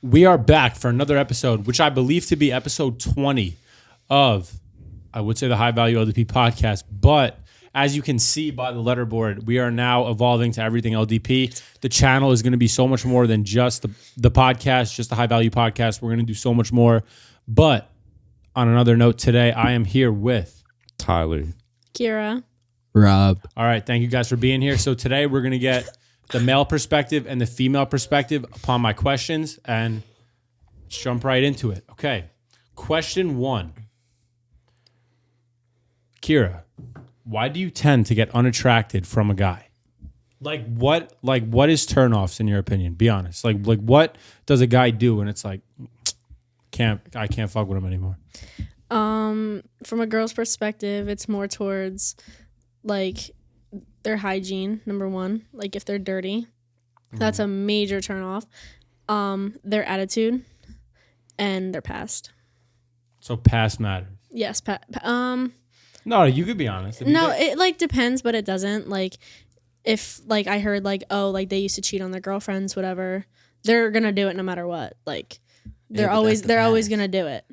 We are back for another episode, which I believe to be episode 20 of, I would say, the High Value LDP podcast. But as you can see by the letterboard, we are now evolving to everything LDP. The channel is going to be so much more than just the podcast, just the High Value podcast. We're going to do so much more. But on another note today, I am here with Tyler, Kira, Rob. All right, thank you guys for being here. So today we're going to get the male perspective and the female perspective upon my questions, and let's jump right into it. Okay, question 1. Kira, why do you tend to get unattracted from a guy? Like what is turnoffs in your opinion? Be honest. Like what does a guy do and it's like I can't fuck with him anymore? From a girl's perspective, it's more towards like their hygiene, number one. Like if they're dirty, that's a major turnoff. Their attitude and their past. So past matters. Yes, No, you could be honest. No, it like depends, but it doesn't. Like if like I heard like, oh, like they used to cheat on their girlfriends, whatever, they're gonna do it no matter what. Like they're always gonna do it.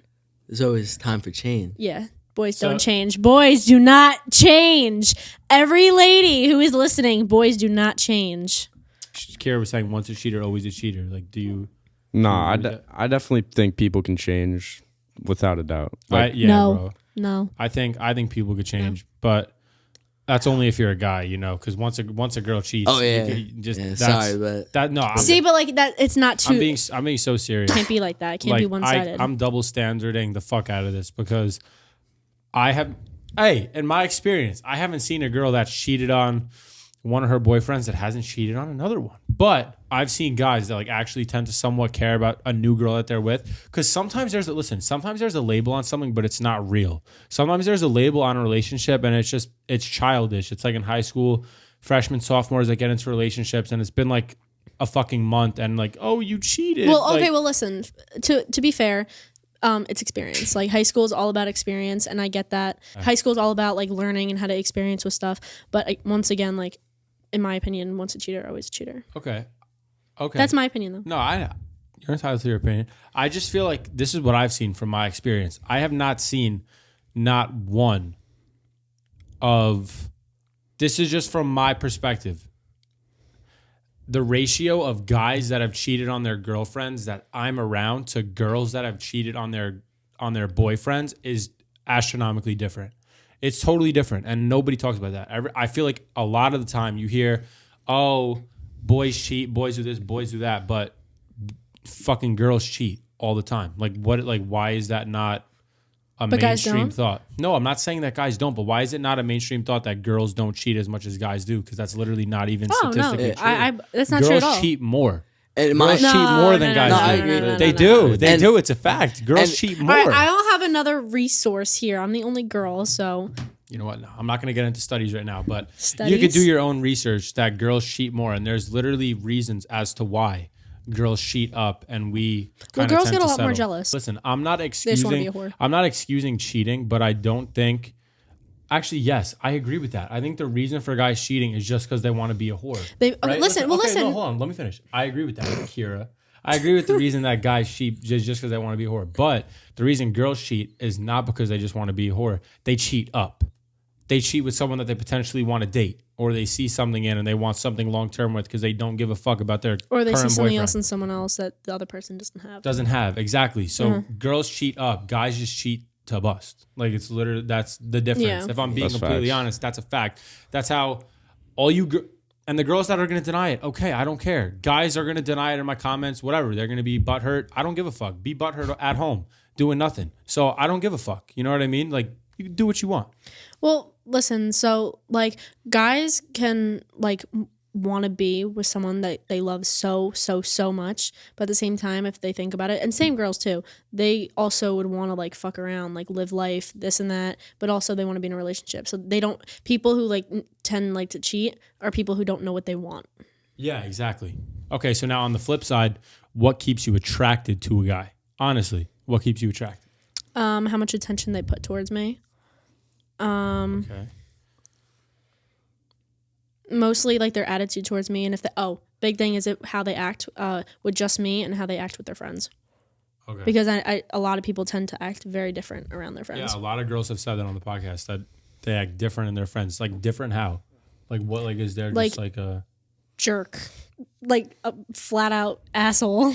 There's always time for change. Yeah. Boys don't change. Boys do not change. Every lady who is listening, boys do not change. Kira was saying once a cheater, always a cheater. Like, do you? No, I definitely think people can change without a doubt. Like, No. I think people could change, but that's only if you're a guy, you know, because once a girl cheats, sorry, but that no. But like that, it's not too. I'm being so serious. Can't be like that. It can't be one-sided. I'm double standarding the fuck out of this because in my experience, I haven't seen a girl that cheated on one of her boyfriends that hasn't cheated on another one. But I've seen guys that like actually tend to somewhat care about a new girl that they're with. Because sometimes there's a label on something, but it's not real. Sometimes there's a label on a relationship and it's childish. It's like in high school, freshmen, sophomores that get into relationships and it's been like a fucking month and like, oh, you cheated. Well, okay, like, well, listen, to be fair, it's experience. Like high school is all about experience, and I get that. High school is all about like learning and how to experience with stuff. But once again, like in my opinion, once a cheater, always a cheater. Okay. That's my opinion, though. No, you're entitled to your opinion. I just feel like this is what I've seen from my experience. I have not seen not one of. This is just from my perspective. The ratio of guys that have cheated on their girlfriends that I'm around to girls that have cheated on their boyfriends is astronomically different. It's totally different, and nobody talks about that. I feel like a lot of the time you hear, oh, boys cheat, boys do this, boys do that, but fucking girls cheat all the time. Like what? Like why is that not a mainstream thought? No, I'm not saying that guys don't, but why is it not a mainstream thought that girls don't cheat as much as guys do? Because that's literally not even statistically true. That's not true at all. Girls cheat more. Girls cheat more than guys do. I agree. They do. They do. It's a fact. Girls cheat more. All right, I don't have another resource here. I'm the only girl, so. You know what? No, I'm not going to get into studies right now, but Studies? You could do your own research that girls cheat more, and there's literally reasons as to why girls cheat up, and we girls get a lot settle. more jealous. Listen, I'm not They just wanna excusing. be a whore. I'm not excusing cheating, but I don't think. Actually, yes, I agree with that. I think the reason for guys cheating is just because they want to be a whore. Right? Listen. No, hold on. Let me finish. I agree with that, Kira. I agree with the reason that guys cheat just because they want to be a whore. But the reason girls cheat is not because they just want to be a whore. They cheat up. They cheat with someone that they potentially want to date, or they see something in and they want something long term with because they don't give a fuck about their Or they current see something boyfriend. else in someone else that the other person doesn't have. Doesn't have, exactly. So girls cheat up, guys just cheat to bust. Like it's literally, that's the difference. Yeah. If I'm being That's completely facts. honest, that's a fact. That's how all you and the girls that are going to deny it, okay, I don't care. Guys are going to deny it in my comments, whatever. They're going to be butthurt. I don't give a fuck. Be butthurt at home doing nothing. So I don't give a fuck. You know what I mean? Like you can do what you want. Well, listen, so like guys can like want to be with someone that they love so much, but at the same time, if they think about it, and same girls too, they also would want to like fuck around, like live life, this and that, but also they want to be in a relationship. So they don't. People who like tend like to cheat are people who don't know what they want. Yeah, exactly. Okay, so now on the flip side, what keeps you attracted to a guy? Honestly, what keeps you attracted? How much attention they put towards me. Okay. Mostly like their attitude towards me, and if big thing is how they act with just me and how they act with their friends. Okay. Because a lot of people tend to act very different around their friends. Yeah, a lot of girls have said that on the podcast that they act different in their friends. Like different how? Like what? Like is there just like a jerk, like a flat out asshole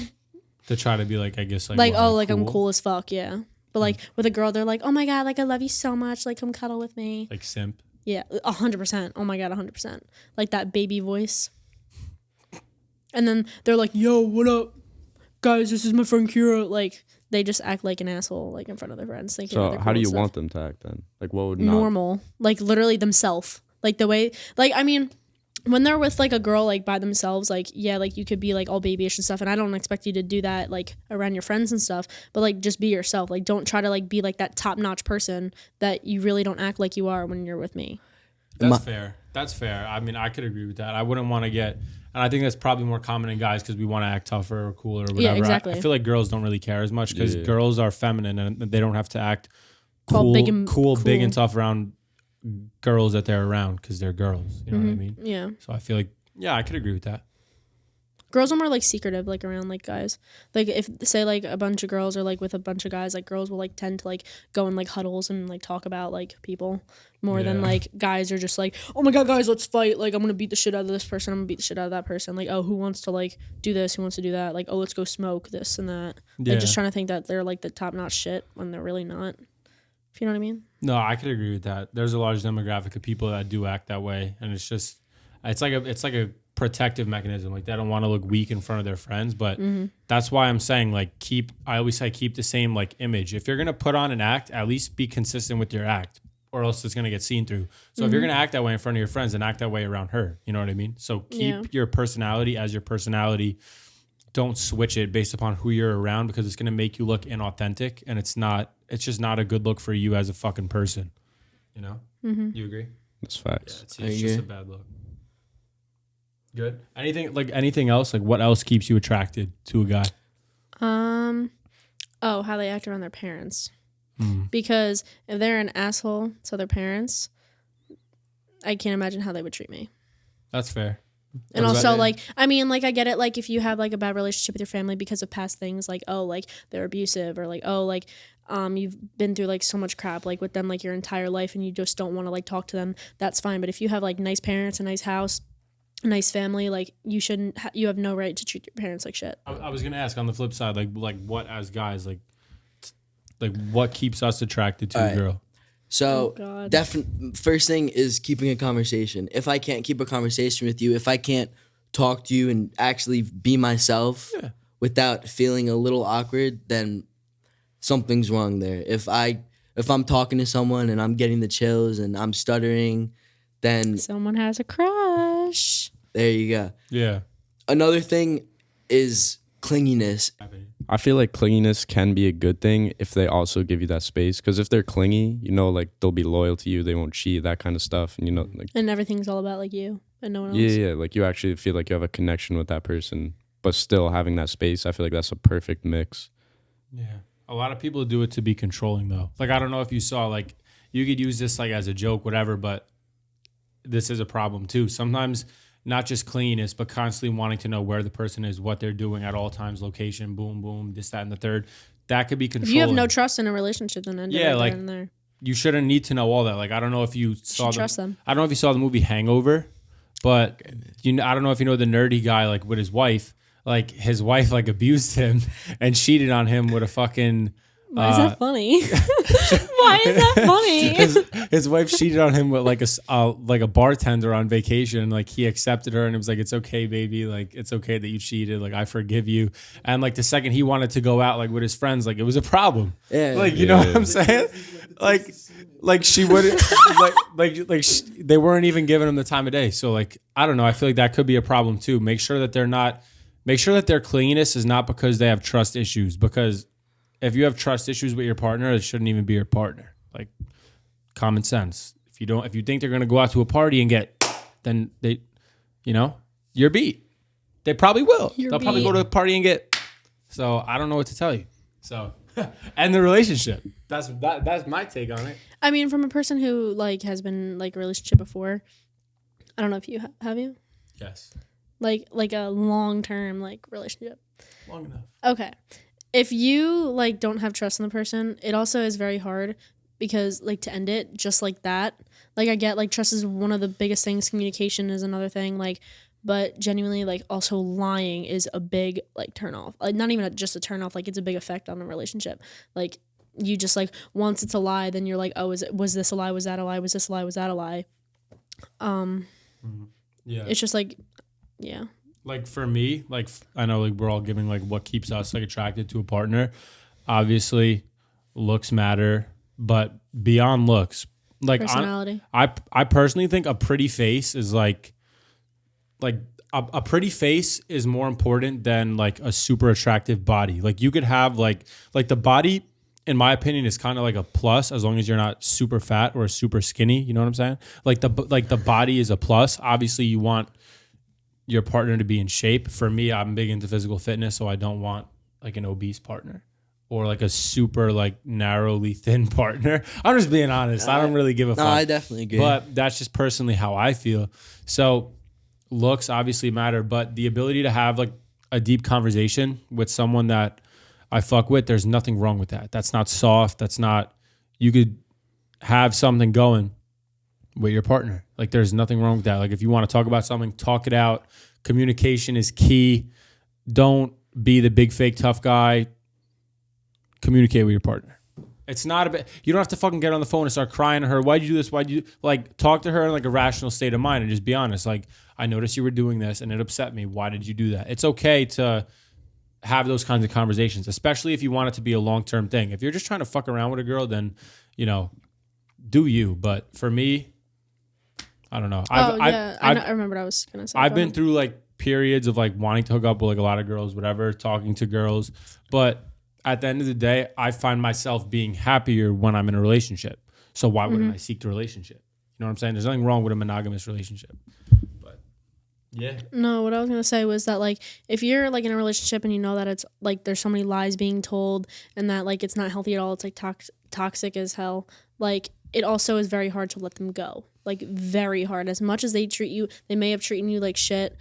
to try to be like I guess like what, like cool? I'm cool as fuck, yeah. But like with a girl, they're like, oh my god, like I love you so much, like come cuddle with me. Like simp. Yeah, 100%. Oh my god, 100%. Like that baby voice. And then they're like, yo, what up? Guys, this is my friend Kira. Like, they just act like an asshole, like in front of their friends. So, how do you want them to act then? Like, what would normal? Like, literally themselves. Like the way, like, I mean, when they're with like a girl like by themselves, like yeah, like you could be like all babyish and stuff, and I don't expect you to do that like around your friends and stuff. But like, just be yourself. Like, don't try to like be like that top notch person that you really don't act like you are when you're with me. That's fair. That's fair. I mean, I could agree with that. I wouldn't want to get. And I think that's probably more common in guys because we want to act tougher or cooler or whatever. Yeah, exactly. I feel like girls don't really care as much because girls are feminine and they don't have to act cool, cool, big and tough around girls that they're around because they're girls. You know what I mean? Yeah. So I feel like, yeah, I could agree with that. Girls are more like secretive, like around like guys. Like if say like a bunch of girls are like with a bunch of guys, like girls will like tend to like go in like huddles and like talk about like people more than like guys are just like, oh my god, guys, let's fight. Like I'm gonna beat the shit out of this person. I'm gonna beat the shit out of that person. Like oh, who wants to like do this? Who wants to do that? Like oh, let's go smoke this and that. Yeah. Like just trying to think that they're like the top notch shit when they're really not. If you know what I mean? No, I could agree with that. There's a large demographic of people that do act that way, and it's just it's like a protective mechanism. Like they don't want to look weak in front of their friends, but that's why I'm saying like I always say keep the same like image. If you're gonna put on an act, at least be consistent with your act, or else it's gonna get seen through. So if you're gonna act that way in front of your friends, then act that way around her. You know what I mean? So keep your personality as your personality. Don't switch it based upon who you're around because it's gonna make you look inauthentic, and it's just not a good look for you as a fucking person. You know? You agree? That's facts. Yeah, it's just a bad look. Good. Anything else? Like what else keeps you attracted to a guy? How they act around their parents. Because if they're an asshole to their parents, I can't imagine how they would treat me. That's fair. And also, like, I mean, like, I get it. Like, if you have, like, a bad relationship with your family because of past things, like, oh, like, they're abusive or, like, oh, like, you've been through, like, so much crap, like, with them, like, your entire life and you just don't want to, like, talk to them, that's fine. But if you have, like, nice parents, a nice house, a nice family, like, you shouldn't, you have no right to treat your parents like shit. I was going to ask on the flip side, like what as guys, like what keeps us attracted to a girl? So first thing is keeping a conversation. If I can't keep a conversation with you, if I can't talk to you and actually be myself without feeling a little awkward, then something's wrong there. If I'm talking to someone and I'm getting the chills and I'm stuttering, then someone has a crush. There you go. Yeah. Another thing is clinginess. I feel like clinginess can be a good thing if they also give you that space. Because if they're clingy, you know, like they'll be loyal to you, they won't cheat, that kind of stuff. And you know, like and everything's all about like you and no one else. Yeah. Like you actually feel like you have a connection with that person, but still having that space. I feel like that's a perfect mix. Yeah. A lot of people do it to be controlling though. Like I don't know if you saw, like you could use this like as a joke, whatever, but this is a problem too. Sometimes not just cleanness, but constantly wanting to know where the person is, what they're doing at all times, location, boom, boom, this, that, and the third. That could be controlling. If you have no trust in a relationship, then end it right there and there. You shouldn't need to know all that. Like I don't know if you saw trust them. I don't know if you saw the movie Hangover, but I don't know if you know the nerdy guy like with his wife. Like his wife like abused him and cheated on him with a fucking. Why is that funny? Why is that funny? His wife cheated on him with like a bartender on vacation. Like he accepted her and it was like, it's okay, baby. Like it's okay that you cheated. Like I forgive you. And like the second he wanted to go out like with his friends, like it was a problem. Yeah. Like you know what I'm saying? Like she wouldn't they weren't even giving him the time of day. So like I don't know. I feel like that could be a problem too. Make sure that their cleanliness is not because they have trust issues. Because if you have trust issues with your partner, it shouldn't even be your partner. Like common sense. If you think they're gonna go out to a party and then they, you're beat. They probably will. They'll probably go to a party and get. So I don't know what to tell you. So end the relationship. That's my take on it. I mean, from a person who like has been like a relationship before, I don't know if you have you. Yes. Like a long-term like relationship. Long enough. Okay. If you like don't have trust in the person, it also is very hard because like to end it just like that. Like I get like trust is one of the biggest things, communication is another thing, like but genuinely like also lying is a big like turn off. Like not even just a turn off, like it's a big effect on the relationship. Like you just like once it's a lie, then you're like, oh, was this a lie? Was that a lie? Was this a lie? Was that a lie? Yeah. It's just like, yeah. Like for me, like I know like we're all giving like what keeps us like attracted to a partner. Obviously, looks matter, but beyond looks, like Personality. I personally think a pretty face is like a pretty face is more important than like a super attractive body. Like you could have like the body, in my opinion, is kind of like a plus as long as you're not super fat or super skinny. You know what I'm saying? Like the body is a plus. Obviously, you want your partner to be in shape. For me, I'm big into physical fitness, so I don't want like an obese partner or like a super like narrowly thin partner. I'm just being honest. I don't really give a fuck. No, I definitely agree. But that's just personally how I feel. So looks obviously matter, but the ability to have like a deep conversation with someone that I fuck with, there's nothing wrong with that. That's not soft. That's not, you could have something going with your partner. Like there's nothing wrong with that. Like if you want to talk about something, talk it out. Communication is key. Don't be the big fake tough guy. Communicate with your partner. It's not a bit, you don't have to fucking get on the phone and start crying to her. Why'd you do this? Why'd you like talk to her in like a rational state of mind and just be honest. Like, I noticed you were doing this and it upset me. Why did you do that? It's okay to have those kinds of conversations, especially if you want it to be a long-term thing. If you're just trying to fuck around with a girl, then, you know, do you. But for me, I don't know. I remember what I was going to say. I've been through like periods of like wanting to hook up with like a lot of girls, whatever, talking to girls. But at the end of the day, I find myself being happier when I'm in a relationship. So why wouldn't I seek the relationship? You know what I'm saying? There's nothing wrong with a monogamous relationship. But yeah. No, what I was going to say was that like if you're like in a relationship and you know that it's like there's so many lies being told and that like it's not healthy at all, it's like toxic as hell, like it also is very hard to let them go. Like very hard. As much as they treat you, they may have treated you like shit,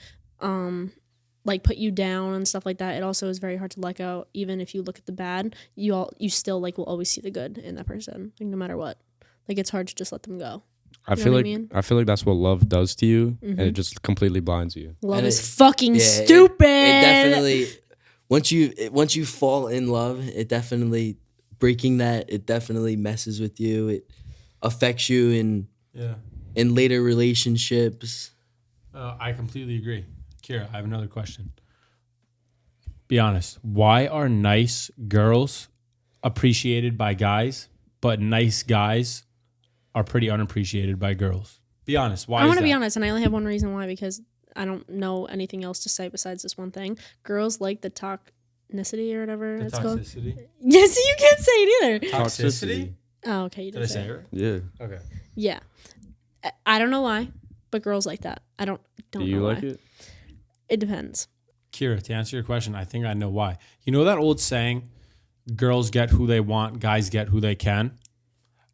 like put you down and stuff like that. It also is very hard to let go. Even if you look at the bad, you still like will always see the good in that person, like no matter what. Like it's hard to just let them go. I feel like that's what love does to you, and it just completely blinds you. Love is fucking stupid. It definitely once you fall in love, it definitely breaking that. It definitely messes with you. It affects you in later relationships. I completely agree. Kira, I have another question. Be honest. Why are nice girls appreciated by guys, but nice guys are pretty unappreciated by girls? Be honest. Why? I want to be honest, and I only have one reason why, because I don't know anything else to say besides this one thing. Girls like the toxicity or whatever it's called. Yes, you can't say it either. Toxicity? Oh, okay. Did I say it? Yeah. Okay. Yeah. I don't know why, but girls like that. I don't know why. Do you like it? It depends. Kira, to answer your question, I think I know why. You know that old saying, girls get who they want, guys get who they can?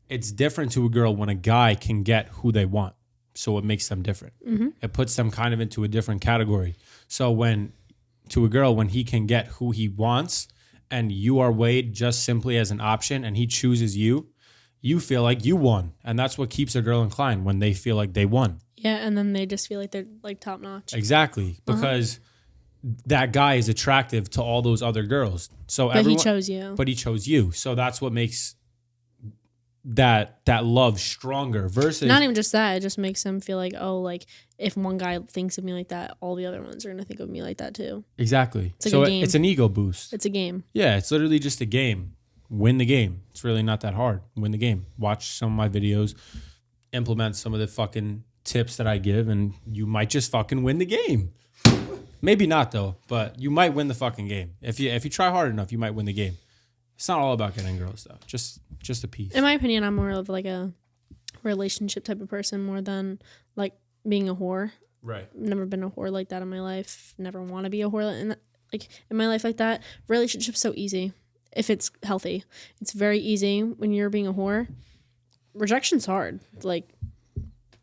It's different to a girl when a guy can get who they want. So it makes them different. Mm-hmm. It puts them kind of into a different category. So to a girl, when he can get who he wants and you are weighed just simply as an option and he chooses you, you feel like you won. And that's what keeps a girl inclined, when they feel like they won. Yeah, and then they just feel like they're like top notch. Exactly, because that guy is attractive to all those other girls. So he chose you. But he chose you. So that's what makes that love stronger. Versus not even just that, it just makes them feel like, oh, like if one guy thinks of me like that, all the other ones are gonna think of me like that too. Exactly. It's like a game. It's an ego boost. It's a game. Yeah, it's literally just a game. Win the game. It's really not that hard. Win the game. Watch some of my videos. Implement some of the fucking tips that I give, and you might just fucking win the game. Maybe not though, but you might win the fucking game. If you try hard enough, you might win the game. It's not all about getting girls though. Just a piece. In my opinion, I'm more of like a relationship type of person more than like being a whore. Right. I've never been a whore like that in my life. Never want to be a whore in my life like that. Relationship's so easy if it's healthy. It's very easy when you're being a whore. Rejection's hard. Like,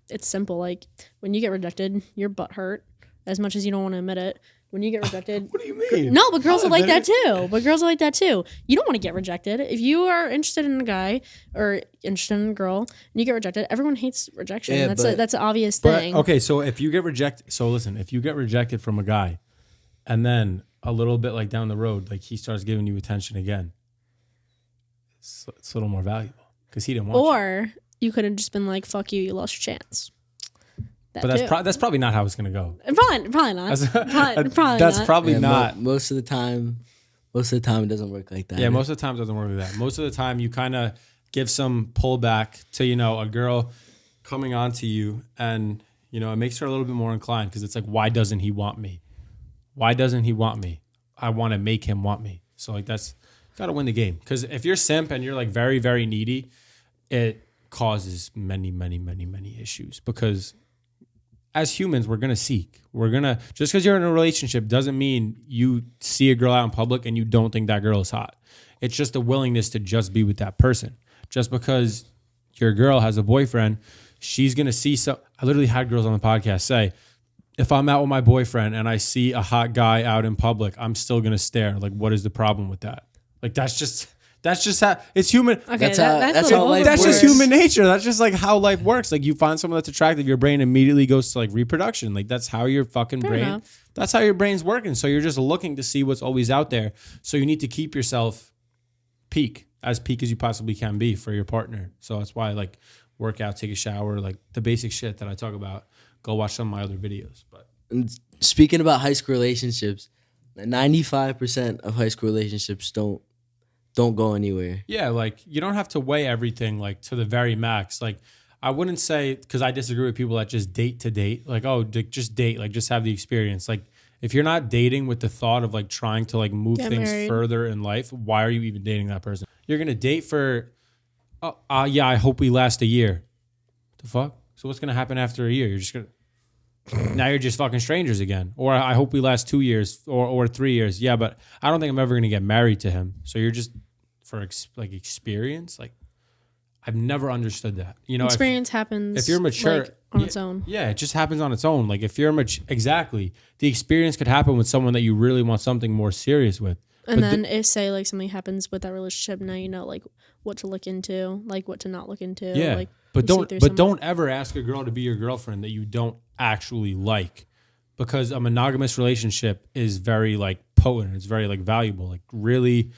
it's simple. Like, when you get rejected, your butt hurt. as much as you don't want to admit it. When you get rejected, What do you mean? no, but girls I'll are like admit that too. You don't want to get rejected. If you are interested in a guy or interested in a girl and you get rejected, everyone hates rejection. Yeah, that's an obvious But thing. okay, so if you get rejected, if you get rejected from a guy, and then a little bit like down the road, like he starts giving you attention again, it's a little more valuable because he didn't want you. Or you could have just been like, "Fuck you, you lost your chance." But that's probably not how it's gonna go. Probably not. Probably That's not. probably Yeah, not. most of the time it doesn't work like that. Yeah, most of the time it doesn't work like that. Most of the time you kind of give some pullback to, a girl coming on to you, and, it makes her a little bit more inclined because it's like, why doesn't he want me? Why doesn't he want me? I want to make him want me. So like that's got to win the game. Because if you're simp and you're like very, very needy, it causes many, many, many, many issues because as humans, we're going to seek. Just because you're in a relationship doesn't mean you see a girl out in public and you don't think that girl is hot. It's just a willingness to just be with that person. Just because your girl has a boyfriend, she's going to see I literally had girls on the podcast say, if I'm out with my boyfriend and I see a hot guy out in public, I'm still going to stare. Like, what is the problem with that? Like, that's just how it's human. Okay, That's that's how life That's just works. human nature. That's just like how life works. Like you find someone that's attractive, your brain immediately goes to like reproduction. Like that's how your fucking Fair brain. enough. That's how your brain's working. So you're just looking to see what's always out there. So you need to keep yourself peak as you possibly can be for your partner. So that's why like work out, take a shower, like the basic shit that I talk about. Go watch some of my other videos. But And speaking about high school relationships, 95% of high school relationships don't go anywhere. yeah, like you don't have to weigh everything like to the very max. Like I wouldn't say, because I disagree with people that just date to date. Like, just date, like just have the experience. Like if you're not dating with the thought of like trying to like move Get things married. further in life, why are you even dating that person? You're gonna date for, yeah, I hope we last a year. The fuck? So what's gonna happen after a year? You're just gonna now you're just fucking strangers again. Or I hope we last 2 years or 3 years. Yeah, but I don't think I'm ever gonna get married to him. So you're just for experience. Like I've never understood that. Experience happens if you're mature like, on its own. Yeah, it just happens on its own. Like if you're exactly, the experience could happen with someone that you really want something more serious with. And But then if say like something happens with that relationship, now you know like what to look into, like what to not look into. Yeah, like but you see through someone. don't ever ask a girl to be your girlfriend that you don't actually like, because a monogamous relationship is very like potent. It's very like valuable. Like really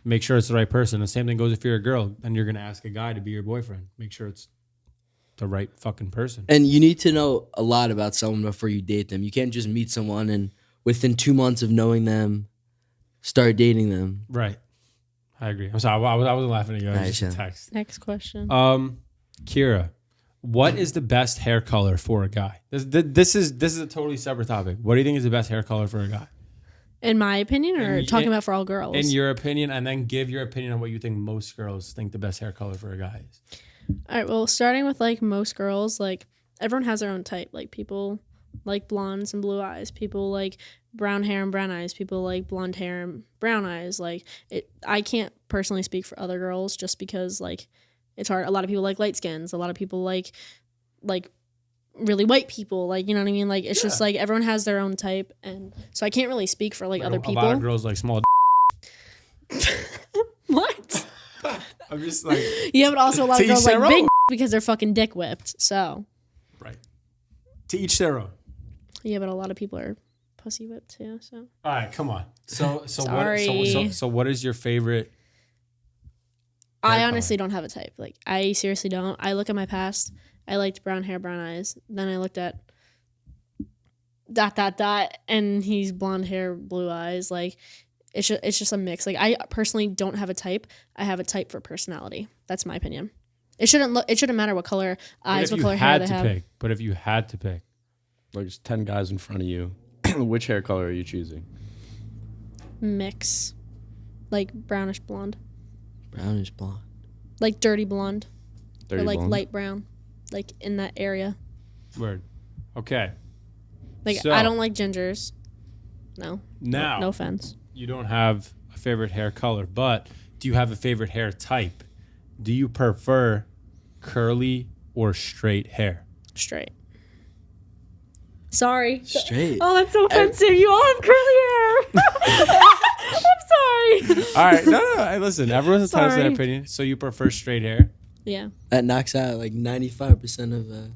make sure it's the right person. The same thing goes if you're a girl and you're gonna ask a guy to be your boyfriend. Make sure it's the right fucking person. And you need to know a lot about someone before you date them. You can't just meet someone and within 2 months of knowing them, start dating them. Right. I agree. I'm sorry. I wasn't laughing at you. I was Nice, just a yeah. text. Next question. Kira, what is the best hair color for a guy? This is a totally separate topic. What do you think is the best hair color for a guy? In my opinion, or in- talking about for all girls? In your opinion, and then give your opinion on what you think most girls think the best hair color for a guy is. All right. Well, starting with like most girls, like everyone has their own type. Like people like blondes and blue eyes. People like brown hair and brown eyes. People like blonde hair and brown eyes. Like it. I can't personally speak for other girls just because like it's hard. A lot of people like light skins. A lot of people like really white people. Like you know what I mean. Like it's just like everyone has their own type, and so I can't really speak for like other A people. lot of girls like small. What? I'm just like Yeah, but also a lot To of girls each their like big own. because they're fucking dick whipped. So right. To each their own. yeah, but a lot of people are pussy whipped too. So All right, come on. So Sorry. so what is your favorite? I hair honestly don't have a type. Like I seriously don't. I look at my past. I liked brown hair, brown eyes. Then I looked at ... and he's blonde hair, blue eyes. Like it's just a mix. Like I personally don't have a type. I have a type for personality. That's my opinion. It shouldn't matter what color eyes, what color hair they have. But if you had to pick, Like there's 10 guys in front of you. Which hair color are you choosing? Mix, like brownish blonde, Brownish blonde. like dirty blonde, Dirty or like blonde? light brown, like in that area. word. Okay. Like So- I don't like gingers. No. Now No offense. you don't have a favorite hair color, but do you have a favorite hair type? Do you prefer curly or straight hair? Straight. Sorry. Straight. Oh, that's so offensive. You all have curly hair. I'm sorry. All right, no. Hey, listen, everyone's entitled to their Sorry. opinion. So you prefer straight hair? Yeah. That knocks out like 95% of.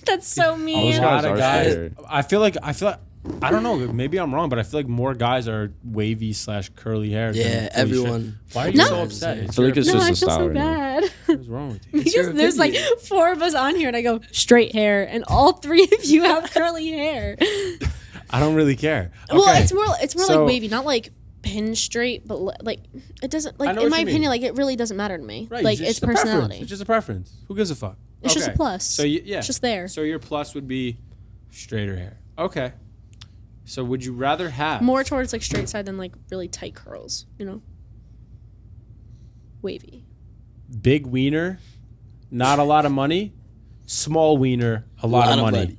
That's so A mean. lot of are guys. straight. I feel like I don't know. Maybe I'm wrong, but I feel like more guys are wavy / curly hair. than Yeah, fully everyone. straight. Why are you No. so upset? I feel like it's No, just I a feel style so right now. bad. What's wrong with you? Because your there's like opinion. 4 of us on here, and I go straight hair, and all 3 of you have curly hair. I don't really care. Well, Okay. it's more So- like wavy, not like pin straight, but like it doesn't I like know in what my you mean. opinion, like it really doesn't matter to me. Right, Like just it's a preference. personality. It's just a preference. Who gives a fuck? It's just a plus. So yeah, It's just there. So your plus would be straighter hair. Okay. So would you rather have More towards like straight side than like really tight curls, you know? Wavy. big wiener, not a lot of money, small wiener, a lot of money?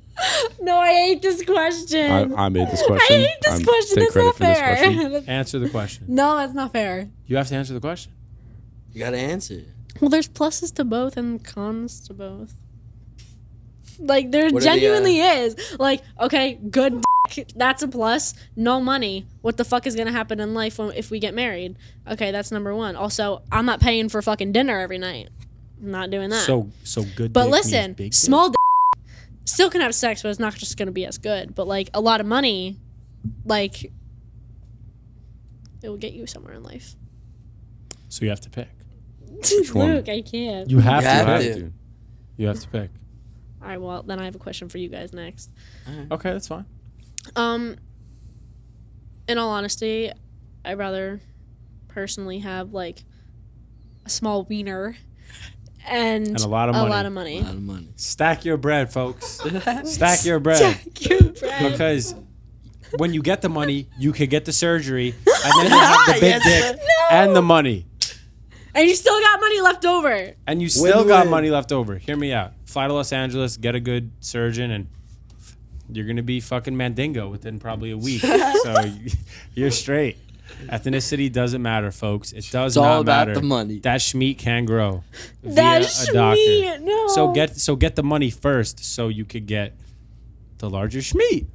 No, I hate this question. I made this question. I hate this I'm question. take That's not credit for this question. fair. Answer the question. No, that's not fair. You have to answer the question. You gotta answer. Well, there's pluses to both and cons to both. Like there What are the, genuinely is. Like, okay, good dick, that's a plus. No money. What the fuck is gonna happen in life if we get married? Okay, that's number 1. Also, I'm not paying for fucking dinner every night. I'm not doing that. So good. but dick means listen, big dick? small dick, still can have sex, but it's not just gonna be as good. But like a lot of money, like it will get you somewhere in life. So you have to pick. one? Luke, I can't. You have You to. have right? to. You have to pick. All right, well then I have a question for you guys next. Okay, that's fine. In all honesty, I'd rather personally have like a small wiener and a lot of money. A lot of money. A lot of money. Stack your bread, folks. Stack your bread. Because when you get the money, you could get the surgery, and then you have the big dick and the money. And you still got money left over. And you still got Win-win. money left over. Hear me out. Fly to Los Angeles, get a good surgeon, and you're going to be fucking Mandingo within probably a week. So you're straight. Ethnicity doesn't matter, folks. It does It's all not about matter. the money. That schmeat can grow That via a doctor. schmeat, no. So get the money first so you could get the larger schmeat.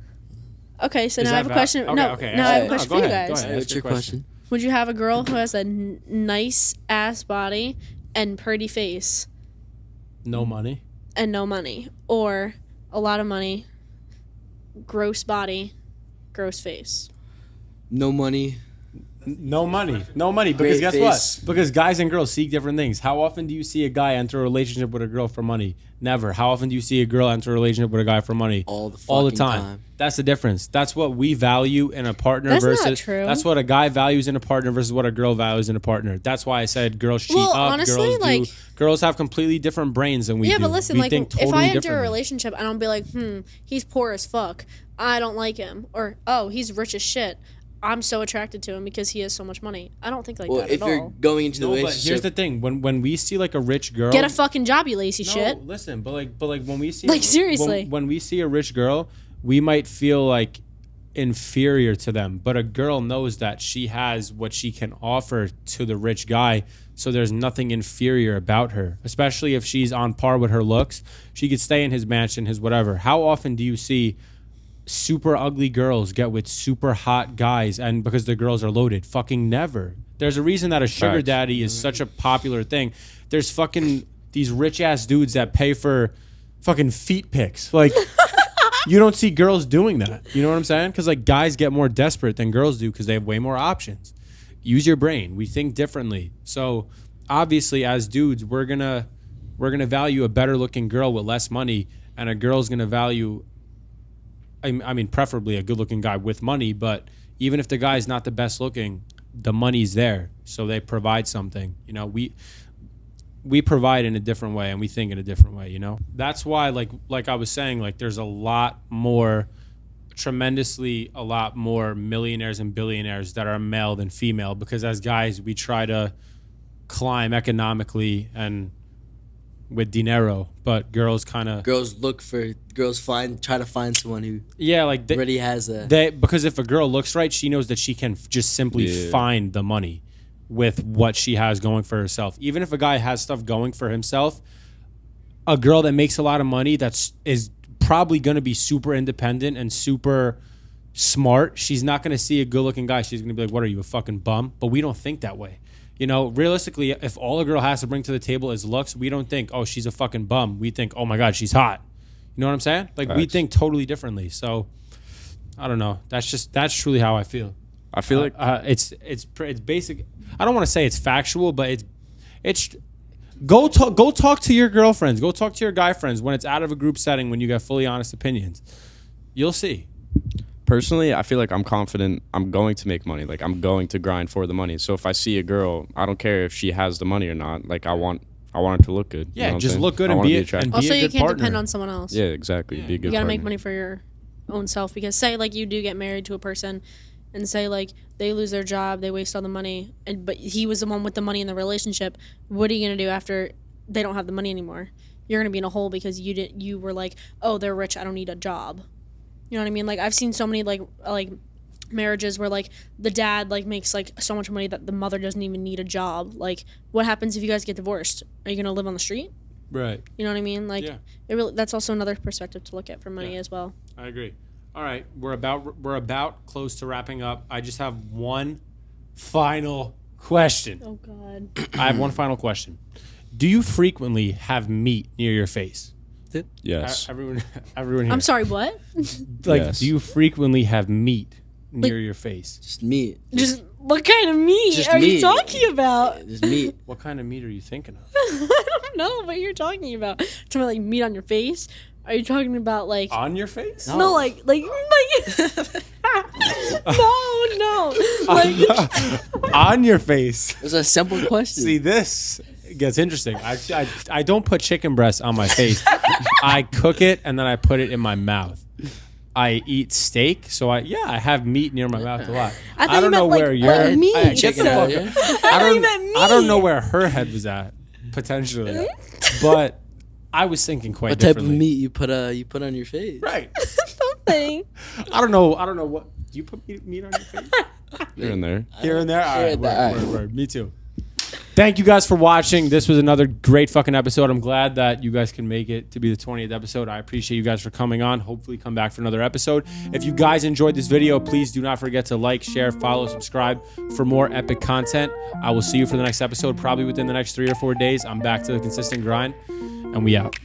Okay, so Is now I that have a question. okay, no, okay. now I have a No, question go for you ahead, go guys. ahead. What's your question? Would you have a girl who has a nice ass body and pretty face No money. and no money, or a lot of money, gross body, gross face? No money. No money. No money. Because Great guess face. what? Because guys and girls seek different things. How often do you see a guy enter a relationship with a girl for money? Never. How often do you see a girl enter a relationship with a guy for money? All the fucking time. time. That's the difference. That's what we value in a partner That's not versus true. that's what a guy values in a partner versus what a girl values in a partner. That's why I said girls cheat Well, up, honestly, girls like- do. Girls have completely different brains than we do. Yeah, but listen, we like think if totally I enter a differently. relationship and I'll be like, he's poor as fuck, I don't like him, or oh, he's rich as shit, I'm so attracted to him because he has so much money. I don't think like Well, that if at you're all. going into the No, but relationship, here's the thing: when we see like a rich girl, Get a fucking job, you lazy no, shit. listen, but like when we see Like, seriously. when we see a rich girl, we might feel like inferior to them, but a girl knows that she has what she can offer to the rich guy, so there's nothing inferior about her, especially if she's on par with her looks. She could stay in his mansion, his whatever. How often do you see super ugly girls get with super hot guys, and because the girls are loaded? Fucking never. There's a reason that a sugar Facts. daddy is such a popular thing. There's fucking these rich ass dudes that pay for fucking feet pics. Like you don't see girls doing that. You know what I'm saying? Because like guys get more desperate than girls do because they have way more options. Use your brain. We think differently. So obviously, as dudes, we're gonna value a better looking girl with less money, and a girl's gonna value, I mean, preferably a good looking guy with money. But even if the guy's not the best looking, the money's there, so they provide something. You know, we provide in a different way and we think in a different way, you know? That's why, like I was saying, like there's a lot more millionaires and billionaires that are male than female, because as guys, we try to climb economically and with dinero, but girls kind of... try to find someone who Yeah, like already has a. because if a girl looks right, she knows that she can just simply find the money with what she has going for herself. Even if a guy has stuff going for himself, a girl that makes a lot of money is probably going to be super independent and super smart. She's not going to see a good-looking guy. She's going to be like, what are you, a fucking bum? But we don't think that way. You know, realistically, if all a girl has to bring to the table is looks, we don't think, oh, she's a fucking bum. We think, oh my God, she's hot. You know what I'm saying? Like, we think totally differently. So, I don't know. That's truly how I feel. I feel like it's basic. I don't want to say it's factual, but it's go talk to your girlfriends. Go talk to your guy friends when it's out of a group setting, when you get fully honest opinions. You'll see. personally, I feel like I'm confident I'm going to make money. Like, I'm going to grind for the money. So if I see a girl, I don't care if she has the money or not. Like, I want her to look good. Yeah, you know just look good and be attractive. Also, you can't partner. depend on someone else. Yeah, exactly. Be a good You gotta partner. make money for your own self, because say like you do get married to a person and say like they lose their job, they waste all the money, but he was the one with the money in the relationship. What are you gonna do after they don't have the money anymore? You're gonna be in a hole because you were like, oh, they're rich, I don't need a job. You know what I mean? Like, I've seen so many like marriages where like the dad like makes like so much money that the mother doesn't even need a job. Like, what happens if you guys get divorced? Are you gonna live on the street? Right. You know what I mean? Like, Yeah. it really, that's also another perspective to look at for money as well. I agree. All right, we're about close to wrapping up. I just have one final question. Oh God. I have one final question. Do you frequently have meat near your face? Yes. Everyone here. I'm sorry, what? Like, Yes. do you frequently have meat near your face? Just meat. Just what kind of meat Just are you meat. talking about? Just meat. What kind of meat are you thinking of? I don't know what you're talking about. Talking about like meat on your face? Are you talking about like On your face? no, like no, like On your face. It's a simple question. See, this gets interesting. I don't put chicken breast on my face. I cook it and then I put it in my mouth. I eat steak, so I have meat near my mouth a lot. I thought I you don't meant, know like, where you're. meat. Get the Chicken fuck out up. here. thought you meant meat. I don't know where her head was at, potentially, but I was thinking quite What type of differently. meat you put on your face? Right. Something. I don't know what. Do you put meat on your face? Here and there. Here and there? All Here right, and there, all right. word. Me too. Thank you guys for watching. This was another great fucking episode. I'm glad that you guys can make it to be the 20th episode. I appreciate you guys for coming on. Hopefully come back for another episode. If you guys enjoyed this video, please do not forget to like, share, follow, subscribe for more epic content. I will see you for the next episode, probably within the next 3 or 4 days. I'm back to the consistent grind, and we out.